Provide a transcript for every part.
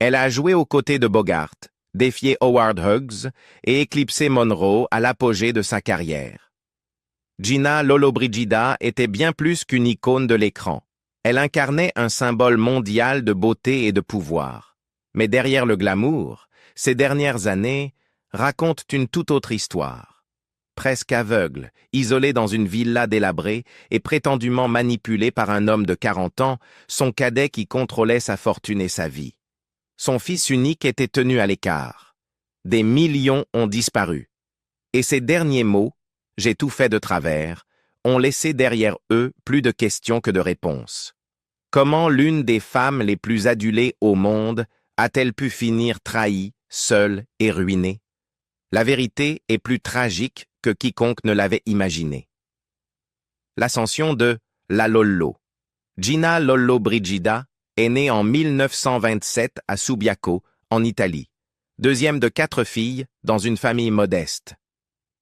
Elle a joué aux côtés de Bogart, défié Howard Hughes et éclipsé Monroe à l'apogée de sa carrière. Gina Lollobrigida était bien plus qu'une icône de l'écran. Elle incarnait un symbole mondial de beauté et de pouvoir. Mais derrière le glamour, ces dernières années racontent une toute autre histoire. Presque aveugle, isolée dans une villa délabrée et prétendument manipulée par un homme de 40 ans, son cadet qui contrôlait sa fortune et sa vie. Son fils unique était tenu à l'écart. Des millions ont disparu. Et ces derniers mots, « j'ai tout fait de travers », ont laissé derrière eux plus de questions que de réponses. Comment l'une des femmes les plus adulées au monde a-t-elle pu finir trahie, seule et ruinée? La vérité est plus tragique que quiconque ne l'avait imaginé. L'ascension de la Lollo. Gina Lollobrigida est née en 1927 à Subiaco, en Italie, deuxième de 4 filles dans une famille modeste.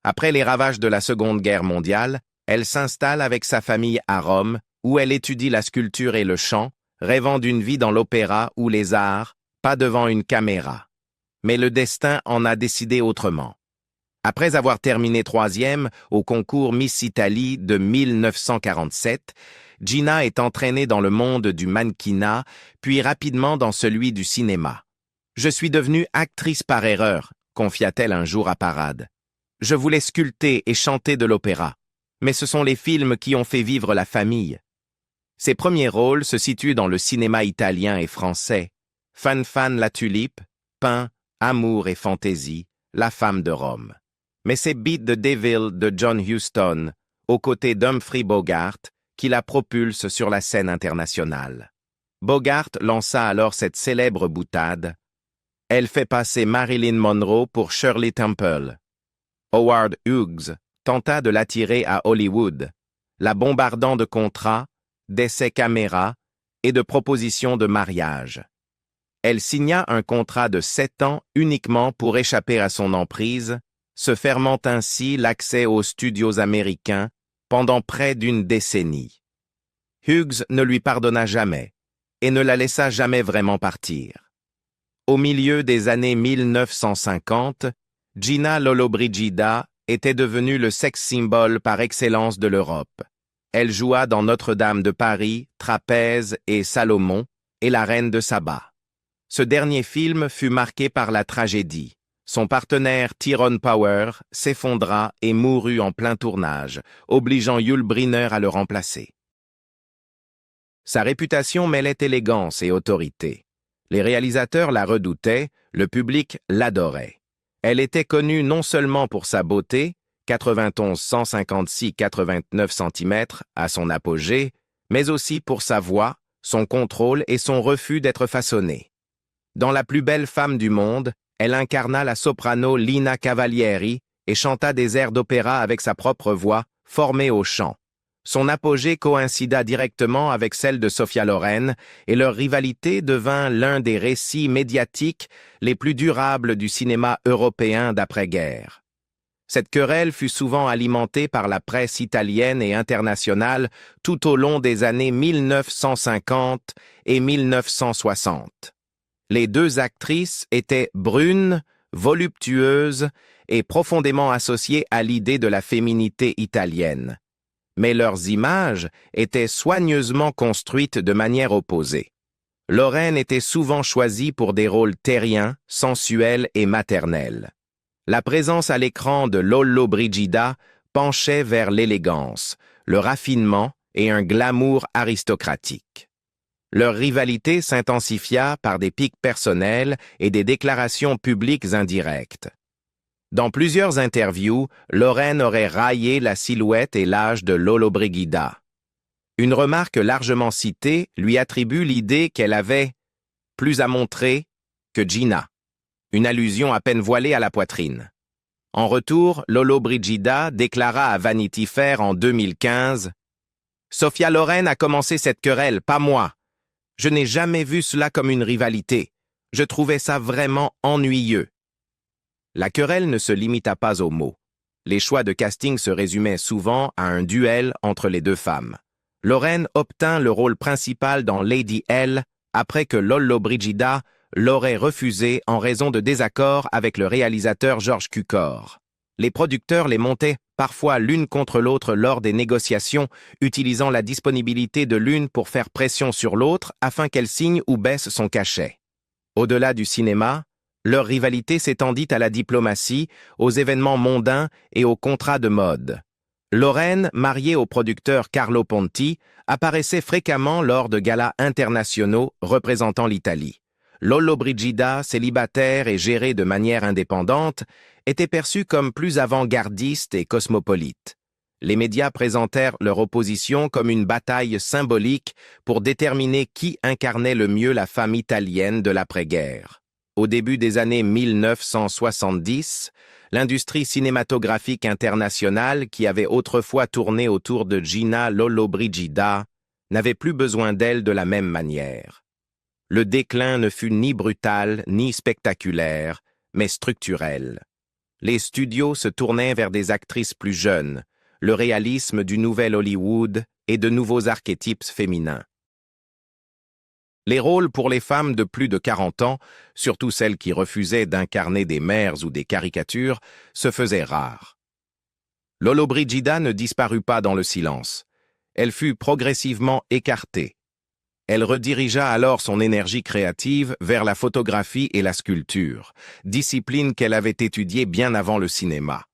Après les ravages de la Seconde Guerre mondiale, elle s'installe avec sa famille à Rome, où elle étudie la sculpture et le chant, rêvant d'une vie dans l'opéra ou les arts, pas devant une caméra. Mais le destin en a décidé autrement. Après avoir terminé 3e au concours Miss Italie de 1947, Gina est entraînée dans le monde du mannequinat, puis rapidement dans celui du cinéma. « Je suis devenue actrice par erreur », confia-t-elle un jour à Parade. « Je voulais sculpter et chanter de l'opéra, mais ce sont les films qui ont fait vivre la famille. » Ses premiers rôles se situent dans le cinéma italien et français. Fan Fan la Tulipe, Pain, Amour et Fantaisie, La femme de Rome. Mais c'est Beat the Devil de John Huston, aux côtés d'Humphrey Bogart, qui la propulse sur la scène internationale. Bogart lança alors cette célèbre boutade. Elle fait passer Marilyn Monroe pour Shirley Temple. Howard Hughes tenta de l'attirer à Hollywood, la bombardant de contrats, d'essais caméra et de propositions de mariage. Elle signa un contrat de 7 ans uniquement pour échapper à son emprise, se fermant ainsi l'accès aux studios américains pendant près d'une décennie. Hughes ne lui pardonna jamais et ne la laissa jamais vraiment partir. Au milieu des années 1950, Gina Lollobrigida était devenue le sex symbol par excellence de l'Europe. Elle joua dans Notre-Dame de Paris, Trapèze et Salomon et La Reine de Saba. Ce dernier film fut marqué par la tragédie. Son partenaire Tyrone Power s'effondra et mourut en plein tournage, obligeant Yul Brynner à le remplacer. Sa réputation mêlait élégance et autorité. Les réalisateurs la redoutaient, le public l'adorait. Elle était connue non seulement pour sa beauté, 91-156-89 cm à son apogée, mais aussi pour sa voix, son contrôle et son refus d'être façonnée. Dans La plus belle femme du monde, elle incarna la soprano Lina Cavalieri et chanta des airs d'opéra avec sa propre voix, formée au chant. Son apogée coïncida directement avec celle de Sophia Loren et leur rivalité devint l'un des récits médiatiques les plus durables du cinéma européen d'après-guerre. Cette querelle fut souvent alimentée par la presse italienne et internationale tout au long des années 1950 et 1960. Les deux actrices étaient brunes, voluptueuses et profondément associées à l'idée de la féminité italienne. Mais leurs images étaient soigneusement construites de manière opposée. Loren était souvent choisie pour des rôles terriens, sensuels et maternels. La présence à l'écran de Lollobrigida penchait vers l'élégance, le raffinement et un glamour aristocratique. Leur rivalité s'intensifia par des pics personnels et des déclarations publiques indirectes. Dans plusieurs interviews, Loren aurait raillé la silhouette et l'âge de Lollobrigida. Une remarque largement citée lui attribue l'idée qu'elle avait plus à montrer que Gina, une allusion à peine voilée à la poitrine. En retour, Lollobrigida déclara à Vanity Fair en 2015 « Sophia Loren a commencé cette querelle, pas moi. Je n'ai jamais vu cela comme une rivalité. Je trouvais ça vraiment ennuyeux. » La querelle ne se limita pas aux mots. Les choix de casting se résumaient souvent à un duel entre les deux femmes. Loren obtint le rôle principal dans Lady L après que Lollobrigida l'aurait refusé en raison de désaccords avec le réalisateur George Cukor. Les producteurs les montaient parfois l'une contre l'autre lors des négociations, utilisant la disponibilité de l'une pour faire pression sur l'autre afin qu'elle signe ou baisse son cachet. Au-delà du cinéma, leur rivalité s'étendit à la diplomatie, aux événements mondains et aux contrats de mode. Lorraine, mariée au producteur Carlo Ponti, apparaissait fréquemment lors de galas internationaux représentant l'Italie. Lollobrigida, célibataire et gérée de manière indépendante, était perçue comme plus avant-gardiste et cosmopolite. Les médias présentèrent leur opposition comme une bataille symbolique pour déterminer qui incarnait le mieux la femme italienne de l'après-guerre. Au début des années 1970, l'industrie cinématographique internationale, qui avait autrefois tourné autour de Gina Lollobrigida, n'avait plus besoin d'elle de la même manière. Le déclin ne fut ni brutal ni spectaculaire, mais structurel. Les studios se tournaient vers des actrices plus jeunes, le réalisme du nouvel Hollywood et de nouveaux archétypes féminins. Les rôles pour les femmes de plus de 40 ans, surtout celles qui refusaient d'incarner des mères ou des caricatures, se faisaient rares. Lollobrigida ne disparut pas dans le silence. Elle fut progressivement écartée. Elle redirigea alors son énergie créative vers la photographie et la sculpture, discipline qu'elle avait étudiée bien avant le cinéma.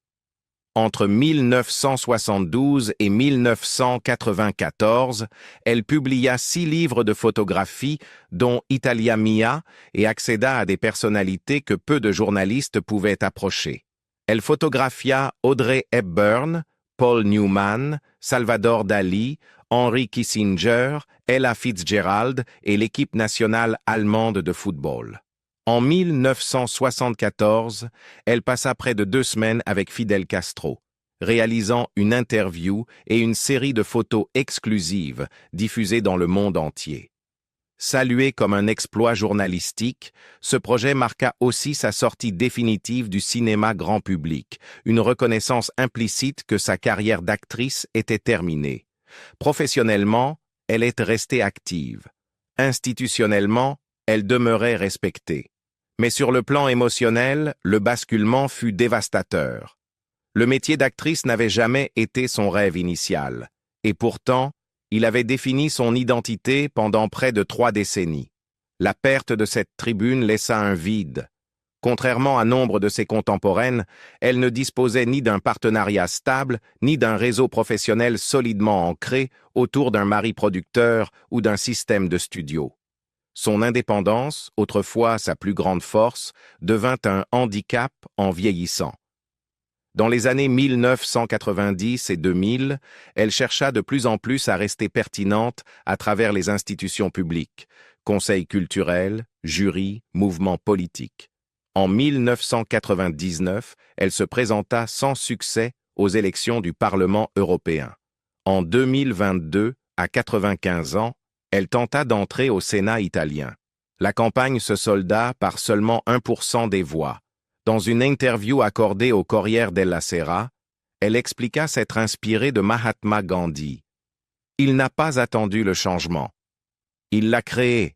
Entre 1972 et 1994, elle publia 6 livres de photographie, dont Italia Mia, et accéda à des personnalités que peu de journalistes pouvaient approcher. Elle photographia Audrey Hepburn, Paul Newman, Salvador Dali, Henry Kissinger, Ella Fitzgerald et l'équipe nationale allemande de football. En 1974, elle passa près de 2 semaines avec Fidel Castro, réalisant une interview et une série de photos exclusives diffusées dans le monde entier. Salué comme un exploit journalistique, ce projet marqua aussi sa sortie définitive du cinéma grand public, une reconnaissance implicite que sa carrière d'actrice était terminée. Professionnellement, elle est restée active. Institutionnellement, elle demeurait respectée. Mais sur le plan émotionnel, le basculement fut dévastateur. Le métier d'actrice n'avait jamais été son rêve initial, et pourtant, il avait défini son identité pendant près de 3 décennies. La perte de cette tribune laissa un vide. Contrairement à nombre de ses contemporaines, elle ne disposait ni d'un partenariat stable, ni d'un réseau professionnel solidement ancré autour d'un mari producteur ou d'un système de studio. Son indépendance, autrefois sa plus grande force, devint un handicap en vieillissant. Dans les années 1990 et 2000, elle chercha de plus en plus à rester pertinente à travers les institutions publiques, conseils culturels, jurys, mouvements politiques. En 1999, elle se présenta sans succès aux élections du Parlement européen. En 2022, à 95 ans, elle tenta d'entrer au Sénat italien. La campagne se solda par seulement 1% des voix. Dans une interview accordée au Corriere della Sera, elle expliqua s'être inspirée de Mahatma Gandhi. Il n'a pas attendu le changement. Il l'a créé.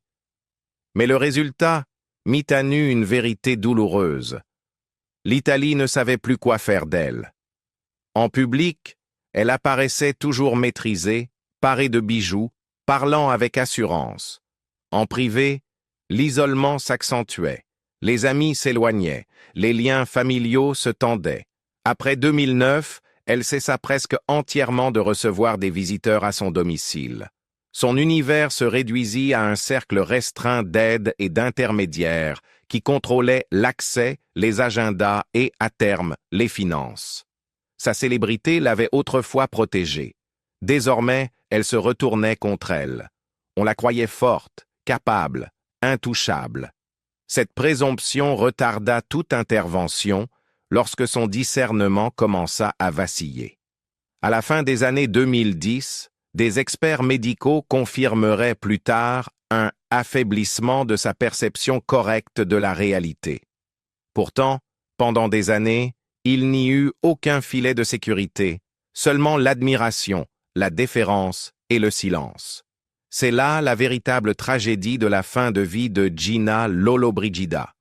Mais le résultat mit à nu une vérité douloureuse. L'Italie ne savait plus quoi faire d'elle. En public, elle apparaissait toujours maîtrisée, parée de bijoux, parlant avec assurance. En privé, l'isolement s'accentuait. Les amis s'éloignaient, les liens familiaux se tendaient. Après 2009, elle cessa presque entièrement de recevoir des visiteurs à son domicile. Son univers se réduisit à un cercle restreint d'aides et d'intermédiaires qui contrôlaient l'accès, les agendas et, à terme, les finances. Sa célébrité l'avait autrefois protégée. Désormais, elle se retournait contre elle. On la croyait forte, capable, intouchable. Cette présomption retarda toute intervention lorsque son discernement commença à vaciller. À la fin des années 2010, des experts médicaux confirmeraient plus tard un affaiblissement de sa perception correcte de la réalité. Pourtant, pendant des années, il n'y eut aucun filet de sécurité, seulement l'admiration, la déférence et le silence. C'est là la véritable tragédie de la fin de vie de Gina Lollobrigida.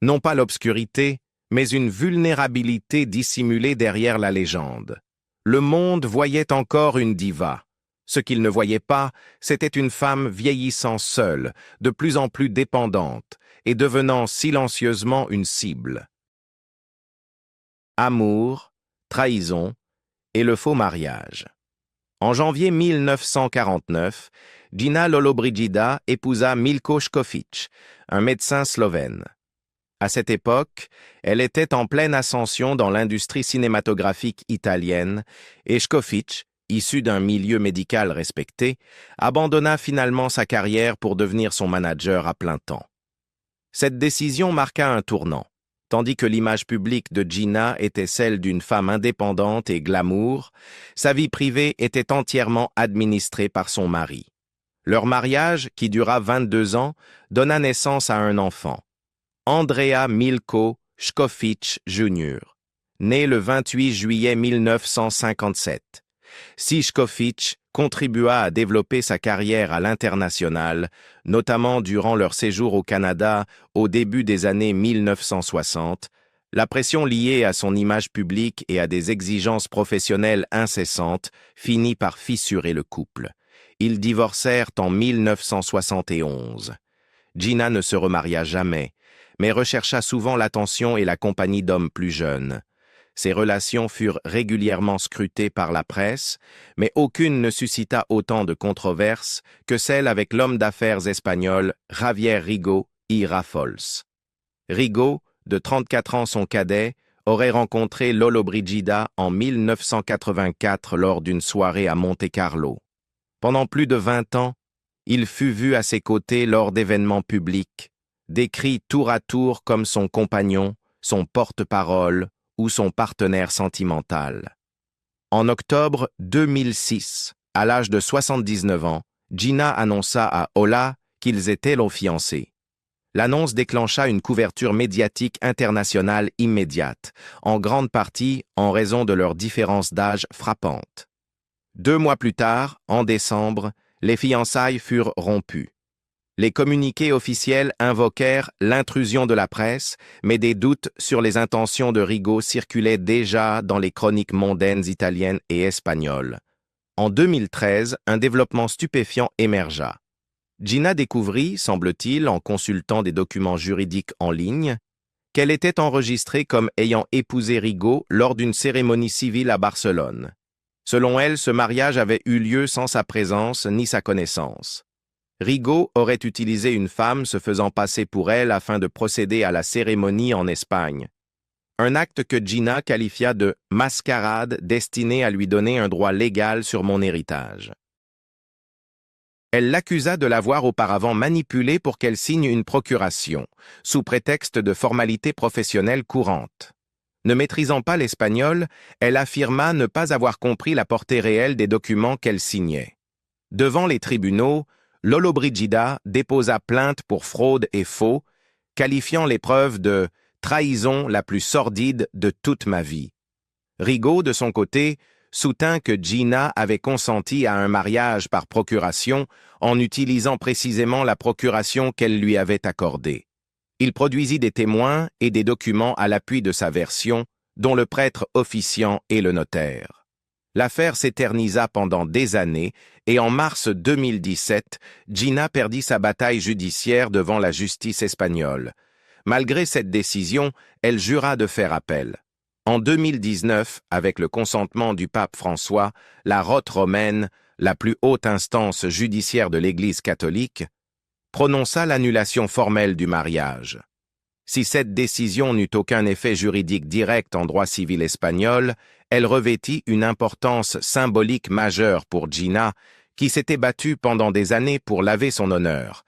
Non pas l'obscurité, mais une vulnérabilité dissimulée derrière la légende. Le monde voyait encore une diva. Ce qu'il ne voyait pas, c'était une femme vieillissant seule, de plus en plus dépendante, et devenant silencieusement une cible. Amour, trahison et le faux mariage. En janvier 1949, Gina Lollobrigida épousa Milko Škofić, un médecin slovène. À cette époque, elle était en pleine ascension dans l'industrie cinématographique italienne et Škofić, issu d'un milieu médical respecté, abandonna finalement sa carrière pour devenir son manager à plein temps. Cette décision marqua un tournant. Tandis que l'image publique de Gina était celle d'une femme indépendante et glamour, sa vie privée était entièrement administrée par son mari. Leur mariage, qui dura 22 ans, donna naissance à un enfant, Andrea Milko Škofić Jr., né le 28 juillet 1957. Si Škofić contribua à développer sa carrière à l'international, notamment durant leur séjour au Canada au début des années 1960, la pression liée à son image publique et à des exigences professionnelles incessantes finit par fissurer le couple. Ils divorcèrent en 1971. Gina ne se remaria jamais, mais rechercha souvent l'attention et la compagnie d'hommes plus jeunes. Ces relations furent régulièrement scrutées par la presse, mais aucune ne suscita autant de controverses que celle avec l'homme d'affaires espagnol Javier Rigo y Rafols. Rigo, de 34 ans son cadet, aurait rencontré Lollobrigida en 1984 lors d'une soirée à Monte-Carlo. Pendant plus de 20 ans, il fut vu à ses côtés lors d'événements publics, décrit tour à tour comme son compagnon, son porte-parole, ou son partenaire sentimental. En octobre 2006, à l'âge de 79 ans, Gina annonça à Hola qu'ils étaient les fiancés. L'annonce déclencha une couverture médiatique internationale immédiate, en grande partie en raison de leurs différences d'âge frappantes. 2 mois plus tard, en décembre, les fiançailles furent rompues. Les communiqués officiels invoquèrent l'intrusion de la presse, mais des doutes sur les intentions de Rigo circulaient déjà dans les chroniques mondaines italiennes et espagnoles. En 2013, un développement stupéfiant émergea. Gina découvrit, semble-t-il, en consultant des documents juridiques en ligne, qu'elle était enregistrée comme ayant épousé Rigo lors d'une cérémonie civile à Barcelone. Selon elle, ce mariage avait eu lieu sans sa présence ni sa connaissance. Rigo aurait utilisé une femme se faisant passer pour elle afin de procéder à la cérémonie en Espagne. Un acte que Gina qualifia de « mascarade destinée à lui donner un droit légal sur mon héritage ». Elle l'accusa de l'avoir auparavant manipulée pour qu'elle signe une procuration, sous prétexte de formalités professionnelles courantes. Ne maîtrisant pas l'espagnol, elle affirma ne pas avoir compris la portée réelle des documents qu'elle signait. Devant les tribunaux, Lollobrigida déposa plainte pour fraude et faux, qualifiant l'épreuve de « trahison la plus sordide de toute ma vie ». Rigo, de son côté, soutint que Gina avait consenti à un mariage par procuration en utilisant précisément la procuration qu'elle lui avait accordée. Il produisit des témoins et des documents à l'appui de sa version, dont le prêtre officiant et le notaire. L'affaire s'éternisa pendant des années et en mars 2017, Gina perdit sa bataille judiciaire devant la justice espagnole. Malgré cette décision, elle jura de faire appel. En 2019, avec le consentement du pape François, la rote romaine, la plus haute instance judiciaire de l'Église catholique, prononça l'annulation formelle du mariage. Si cette décision n'eut aucun effet juridique direct en droit civil espagnol, elle revêtit une importance symbolique majeure pour Gina, qui s'était battue pendant des années pour laver son honneur.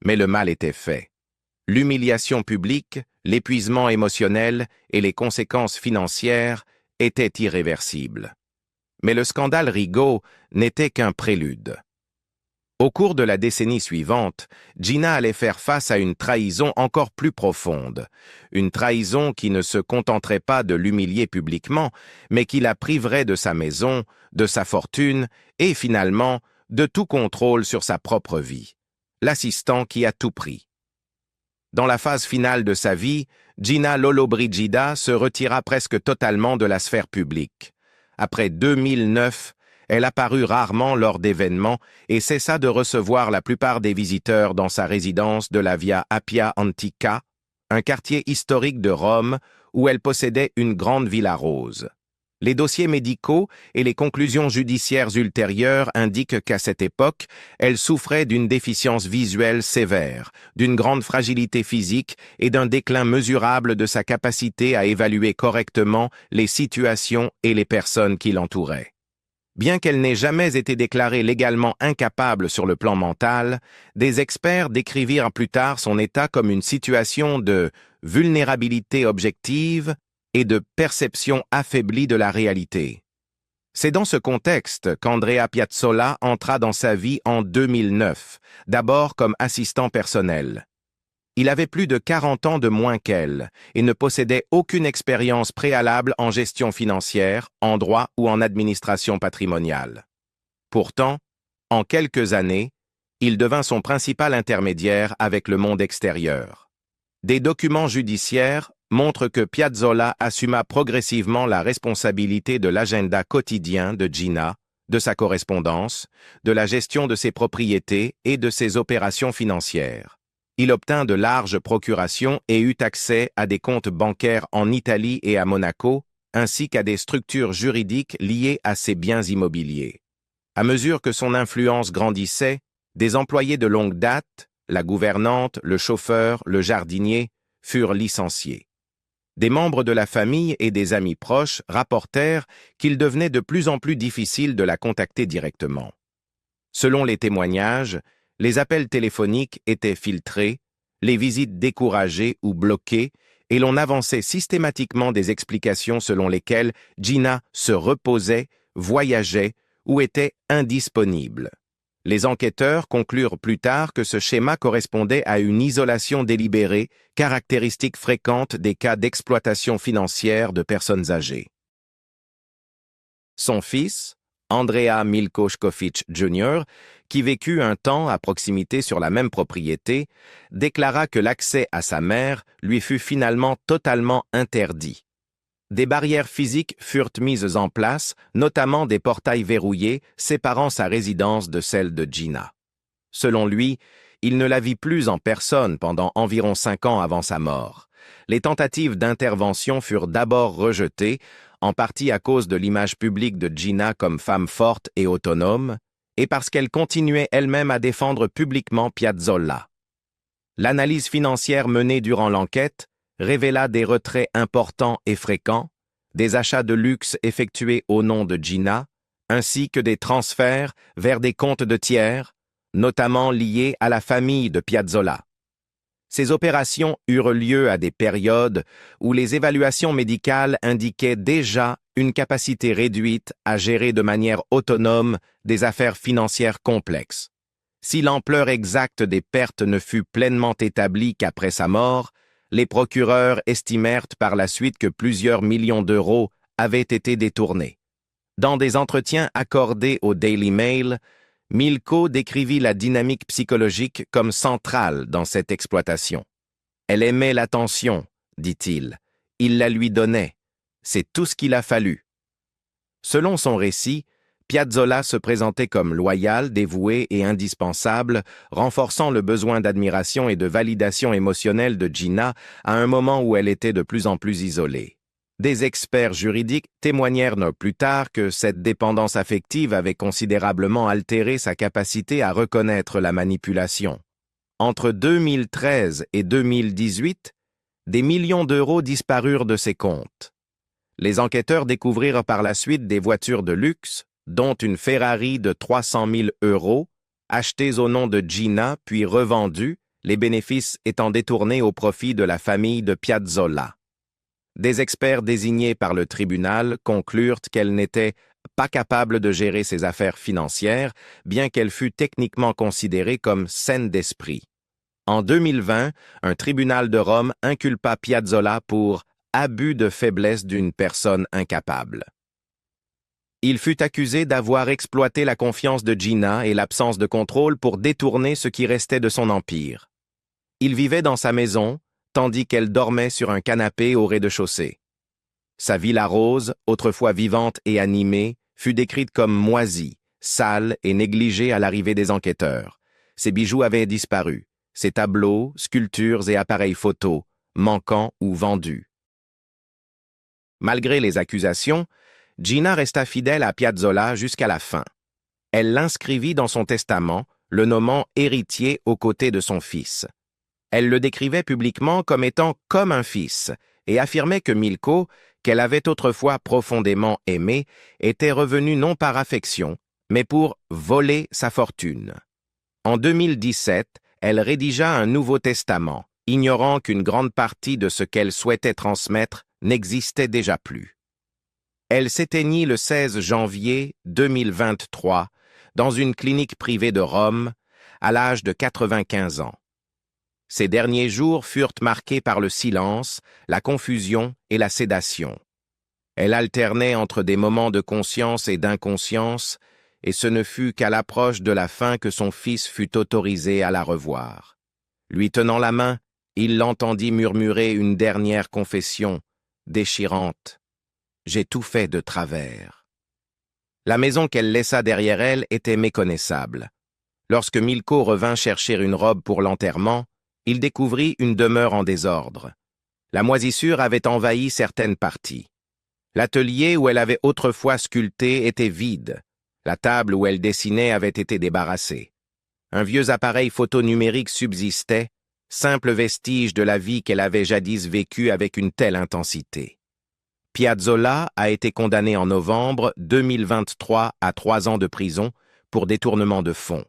Mais le mal était fait. L'humiliation publique, l'épuisement émotionnel et les conséquences financières étaient irréversibles. Mais le scandale Rigo n'était qu'un prélude. Au cours de la décennie suivante, Gina allait faire face à une trahison encore plus profonde. Une trahison qui ne se contenterait pas de l'humilier publiquement, mais qui la priverait de sa maison, de sa fortune et finalement de tout contrôle sur sa propre vie, l'assistant qui a tout pris. Dans la phase finale de sa vie, Gina Lollobrigida se retira presque totalement de la sphère publique. Après 2009, elle apparut rarement lors d'événements et cessa de recevoir la plupart des visiteurs dans sa résidence de la Via Appia Antica, un quartier historique de Rome où elle possédait une grande villa rose. Les dossiers médicaux et les conclusions judiciaires ultérieures indiquent qu'à cette époque, elle souffrait d'une déficience visuelle sévère, d'une grande fragilité physique et d'un déclin mesurable de sa capacité à évaluer correctement les situations et les personnes qui l'entouraient. Bien qu'elle n'ait jamais été déclarée légalement incapable sur le plan mental, des experts décrivirent plus tard son état comme une situation de vulnérabilité objective et de perception affaiblie de la réalité. C'est dans ce contexte qu'Andrea Piazzolla entra dans sa vie en 2009, d'abord comme assistant personnel. Il avait plus de 40 ans de moins qu'elle et ne possédait aucune expérience préalable en gestion financière, en droit ou en administration patrimoniale. Pourtant, en quelques années, il devint son principal intermédiaire avec le monde extérieur. Des documents judiciaires montrent que Piazzolla assuma progressivement la responsabilité de l'agenda quotidien de Gina, de sa correspondance, de la gestion de ses propriétés et de ses opérations financières. Il obtint de larges procurations et eut accès à des comptes bancaires en Italie et à Monaco, ainsi qu'à des structures juridiques liées à ses biens immobiliers. À mesure que son influence grandissait, des employés de longue date, la gouvernante, le chauffeur, le jardinier, furent licenciés. Des membres de la famille et des amis proches rapportèrent qu'il devenait de plus en plus difficile de la contacter directement. Selon les témoignages, les appels téléphoniques étaient filtrés, les visites découragées ou bloquées, et l'on avançait systématiquement des explications selon lesquelles Gina se reposait, voyageait ou était indisponible. Les enquêteurs conclurent plus tard que ce schéma correspondait à une isolation délibérée, caractéristique fréquente des cas d'exploitation financière de personnes âgées. Son fils, Andrea Milkošković Jr., qui vécut un temps à proximité sur la même propriété, déclara que l'accès à sa mère lui fut finalement totalement interdit. Des barrières physiques furent mises en place, notamment des portails verrouillés séparant sa résidence de celle de Gina. Selon lui, il ne la vit plus en personne pendant environ 5 ans avant sa mort. Les tentatives d'intervention furent d'abord rejetées, en partie à cause de l'image publique de Gina comme femme forte et autonome, et parce qu'elle continuait elle-même à défendre publiquement Piazzolla. L'analyse financière menée durant l'enquête révéla des retraits importants et fréquents, des achats de luxe effectués au nom de Gina, ainsi que des transferts vers des comptes de tiers, notamment liés à la famille de Piazzolla. Ces opérations eurent lieu à des périodes où les évaluations médicales indiquaient déjà une capacité réduite à gérer de manière autonome des affaires financières complexes. Si l'ampleur exacte des pertes ne fut pleinement établie qu'après sa mort, les procureurs estimèrent par la suite que plusieurs millions d'euros avaient été détournés. Dans des entretiens accordés au Daily Mail, Milko décrivit la dynamique psychologique comme centrale dans cette exploitation. Elle aimait l'attention, dit-il. Il la lui donnait. C'est tout ce qu'il a fallu. Selon son récit, Piazzolla se présentait comme loyal, dévoué et indispensable, renforçant le besoin d'admiration et de validation émotionnelle de Gina à un moment où elle était de plus en plus isolée. Des experts juridiques témoignèrent plus tard que cette dépendance affective avait considérablement altéré sa capacité à reconnaître la manipulation. Entre 2013 et 2018, des millions d'euros disparurent de ses comptes. Les enquêteurs découvrirent par la suite des voitures de luxe, dont une Ferrari de 300 000 euros, achetées au nom de Gina puis revendues, les bénéfices étant détournés au profit de la famille de Piazzolla. Des experts désignés par le tribunal conclurent qu'elle n'était pas capable de gérer ses affaires financières, bien qu'elle fût techniquement considérée comme saine d'esprit. En 2020, un tribunal de Rome inculpa Piazzolla pour abus de faiblesse d'une personne incapable. Il fut accusé d'avoir exploité la confiance de Gina et l'absence de contrôle pour détourner ce qui restait de son empire. Il vivait dans sa maison, tandis qu'elle dormait sur un canapé au rez-de-chaussée. Sa villa rose, autrefois vivante et animée, fut décrite comme moisie, sale et négligée à l'arrivée des enquêteurs. Ses bijoux avaient disparu, ses tableaux, sculptures et appareils photos, manquants ou vendus. Malgré les accusations, Gina resta fidèle à Piazzolla jusqu'à la fin. Elle l'inscrivit dans son testament, le nommant héritier aux côtés de son fils. Elle le décrivait publiquement comme étant comme un fils et affirmait que Milko, qu'elle avait autrefois profondément aimé, était revenu non par affection, mais pour voler sa fortune. En 2017, elle rédigea un Nouveau Testament, ignorant qu'une grande partie de ce qu'elle souhaitait transmettre n'existait déjà plus. Elle s'éteignit le 16 janvier 2023 dans une clinique privée de Rome, à l'âge de 95 ans. Ces derniers jours furent marqués par le silence, la confusion et la sédation. Elle alternait entre des moments de conscience et d'inconscience, et ce ne fut qu'à l'approche de la fin que son fils fut autorisé à la revoir. Lui tenant la main, il l'entendit murmurer une dernière confession, déchirante. « J'ai tout fait de travers. » La maison qu'elle laissa derrière elle était méconnaissable. Lorsque Milko revint chercher une robe pour l'enterrement, il découvrit une demeure en désordre. La moisissure avait envahi certaines parties. L'atelier où elle avait autrefois sculpté était vide. La table où elle dessinait avait été débarrassée. Un vieux appareil photo numérique subsistait, simple vestige de la vie qu'elle avait jadis vécue avec une telle intensité. Piazzolla a été condamné en novembre 2023 à 3 ans de prison pour détournement de fonds.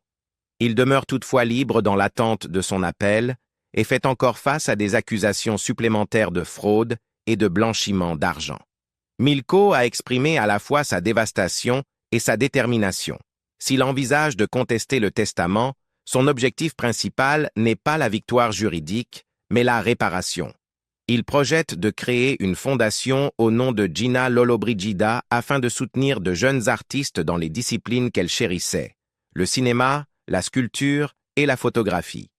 Il demeure toutefois libre dans l'attente de son appel et fait encore face à des accusations supplémentaires de fraude et de blanchiment d'argent. Milko a exprimé à la fois sa dévastation et sa détermination. S'il envisage de contester le testament, son objectif principal n'est pas la victoire juridique, mais la réparation. Il projette de créer une fondation au nom de Gina Lollobrigida afin de soutenir de jeunes artistes dans les disciplines qu'elle chérissait, le cinéma, la sculpture et la photographie.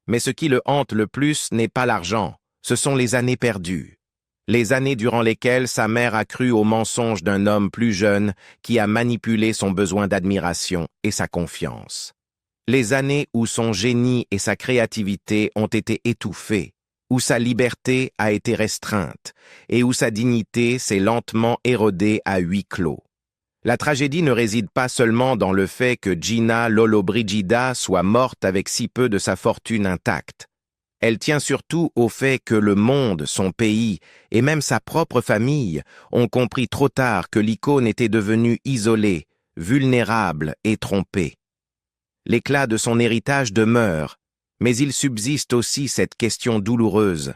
Mais ce qui le hante le plus n'est pas l'argent, ce sont les années perdues. Les années durant lesquelles sa mère a cru au mensonge d'un homme plus jeune qui a manipulé son besoin d'admiration et sa confiance. Les années où son génie et sa créativité ont été étouffés, où sa liberté a été restreinte et où sa dignité s'est lentement érodée à huis clos. La tragédie ne réside pas seulement dans le fait que Gina Lollobrigida soit morte avec si peu de sa fortune intacte. Elle tient surtout au fait que le monde, son pays et même sa propre famille ont compris trop tard que l'icône était devenue isolée, vulnérable et trompée. L'éclat de son héritage demeure, mais il subsiste aussi cette question douloureuse.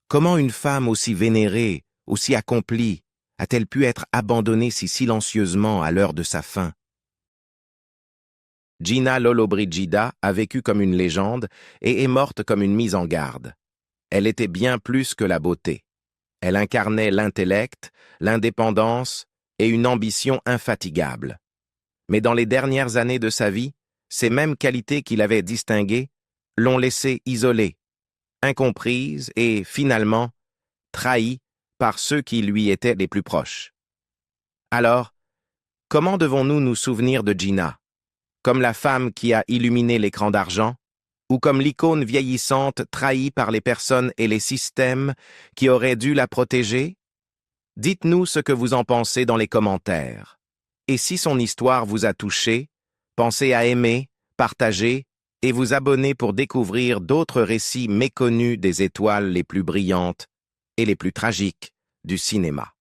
Comment une femme aussi vénérée, aussi accomplie, a-t-elle pu être abandonnée si silencieusement à l'heure de sa fin? Gina Lollobrigida a vécu comme une légende et est morte comme une mise en garde. Elle était bien plus que la beauté. Elle incarnait l'intellect, l'indépendance et une ambition infatigable. Mais dans les dernières années de sa vie, ces mêmes qualités qui l'avaient distinguée l'ont laissée isolée, incomprise et, finalement, trahie par ceux qui lui étaient les plus proches. Alors, comment devons-nous nous souvenir de Gina? Comme la femme qui a illuminé l'écran d'argent, ou comme l'icône vieillissante trahie par les personnes et les systèmes qui auraient dû la protéger? Dites-nous ce que vous en pensez dans les commentaires. Et si son histoire vous a touché, pensez à aimer, partager et vous abonner pour découvrir d'autres récits méconnus des étoiles les plus brillantes et les plus tragiques du cinéma.